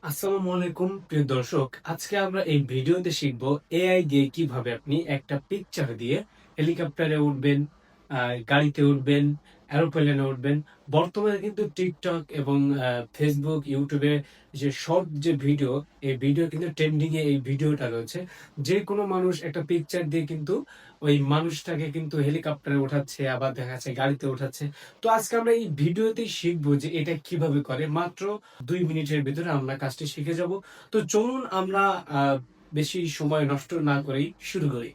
আসসালামু আলাইকুম প্রিয় দর্শক, আজকে আমরা এই ভিডিওতে শিখব এআই দিয়ে কিভাবে আপনি একটা পিকচার দিয়ে হেলিকপ্টারে উঠবেন, গাড়িতে উঠবেন, এরোপ্লেনে উঠবেন। বর্তমানে কিন্তু টিকটক এবং ফেসবুক, ইউটিউবে যে শর্ট যে ভিডিও, এই ভিডিও কিন্তু ট্রেন্ডিং এ এই ভিডিওটা রয়েছে। যে কোনো মানুষ একটা পিকচার দিয়ে কিন্তু ওই মানুষটাকে কিন্তু হেলিকপ্টারে ওঠাচ্ছে, আবার দেখা যাচ্ছে গাড়িতে ওঠাচ্ছে। তো আজকে আমরা এই ভিডিওতেই শিখবো যে এটা কিভাবে করে। মাত্র ২ মিনিটের ভিতরে আমরা কাজটি শিখে যাব। তো চলুন আমরা আ বেশি সময় নষ্ট না করেই শুরু করি।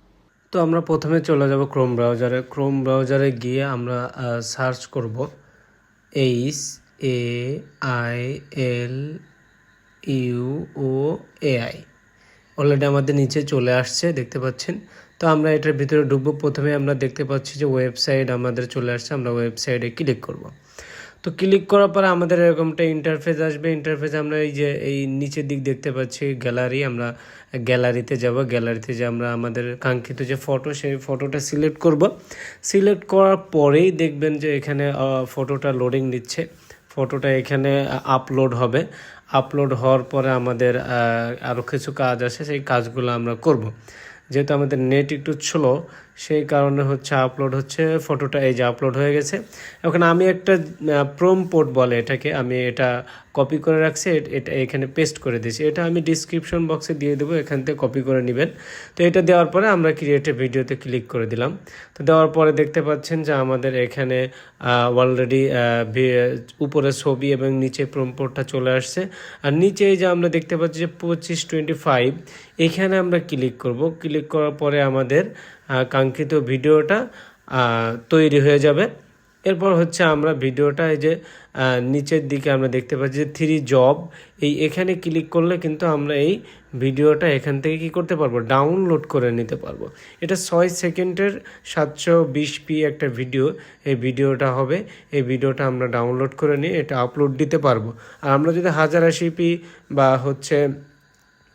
তো আমরা ১ম এ চলে যাব ক্রোম ব্রাউজারে। ক্রোম ব্রাউজারে গিয়ে আমরা সার্চ করব HAILUOAI। অলরেডি আমাদের নিচে চলে আসছে, দেখতে পাচ্ছেন। তো আমরা এটার ভিতরে ঢুকবো। ১ম এ আমরা দেখতে পাচ্ছি যে ওয়েবসাইট আমাদের চলে আসছে। আমরা ওয়েবসাইটে ক্লিক করব। তো ক্লিক করার পরে আমাদের এরকমটা ইন্টারফেস আসবে। ইন্টারফেসে আমরা এই নিচের দিক দেখতে পাচ্ছি গ্যালারি। আমরা গ্যালারিতে যাব। গ্যালারিতে যে আমরা আমাদের কাঙ্ক্ষিত যে ফটো, সেই ফটোটা সিলেক্ট করব। সিলেক্ট করার পরেই দেখবেন যে এখানে ফটোটা লোডিং নিচ্ছে। ফটোটা এখানে আপলোড হবে। আপলোড হওয়ার পরে আমাদের আরও কিছু কাজ আছে, সেই কাজগুলো আমরা করব। যেহেতু আমাদের নেট একটু স্লো, সেই কারণে হচ্ছে আপলোড হচ্ছে। ফটোটা এই যে আপলোড হয়ে গেছে। এখন আমি একটা প্রম্পট বলে এটাকে, আমি এটা কপি করে রাখছি, এটা এখানে পেস্ট করে দিয়েছি। এটা আমি ডিসক্রিপশন বক্সে দিয়ে দেবো, এখান থেকে কপি করে নেবেন। তো এটা দেওয়ার পরে আমরা ক্রিয়েট এ ভিডিওতে ক্লিক করে দিলাম। তো দেওয়ার পরে দেখতে পাচ্ছেন যে আমাদের এখানে অলরেডি উপরে ছবি এবং নিচে প্রম্পটটা চলে আসছে। আর নিচে যে আমরা দেখতে পাচ্ছি যে 2525, এখানে আমরা ক্লিক করব। ক্লিক করার পরে আমাদের কাঙ্ক্ষিত ভিডিওটা তৈরি হয়ে যাবে। এরপর হচ্ছে আমরা ভিডিওটা এই যে নিচের দিকে আমরা দেখতে পাচ্ছি যে 3 জব, এখানে ক্লিক করলে কিন্তু আমরা এই ভিডিওটা এখান থেকে কি করতে পারবো, ডাউনলোড করে নিতে পারবো। এটা 6 সেকেন্ডের 720p একটা ভিডিও। এই ভিডিওটা হবে, এই ভিডিওটা আমরা ডাউনলোড করে নিয়ে এটা আপলোড দিতে পারবো। আর আমরা যদি 1080p বা হচ্ছে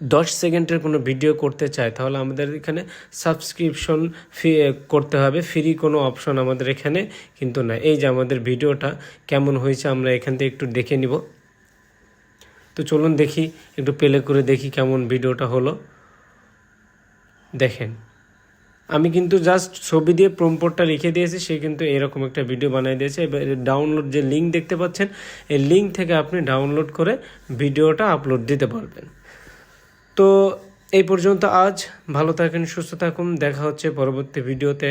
10 সেকেন্ডের কোনো ভিডিও করতে চাই, তাহলে আমাদের এখানে সাবস্ক্রিপশন ফি করতে হবে। ফ্রি কোনো অপশন আমাদের এখানে কিন্তু না। এই যে আমাদের ভিডিওটা কেমন হয়েছে আমরা এখান থেকে একটু দেখে নিব। তো চলুন দেখি, একটু প্লে করে দেখি কেমন ভিডিওটা হলো। দেখেন, আমি কিন্তু জাস্ট ছবি দিয়ে প্রম্পটটা লিখে দিয়েছি, সে কিন্তু এরকম একটা ভিডিও বানিয়ে দিয়েছে। এবার ডাউনলোড যে লিঙ্ক দেখতে পাচ্ছেন, এই লিঙ্ক থেকে আপনি ডাউনলোড করে ভিডিওটা আপলোড দিতে পারবেন। তো এই পর্যন্ত আজ। ভালো থাকেন, সুস্থ থাকুন, দেখা হচ্ছে পরবর্তী ভিডিওতে।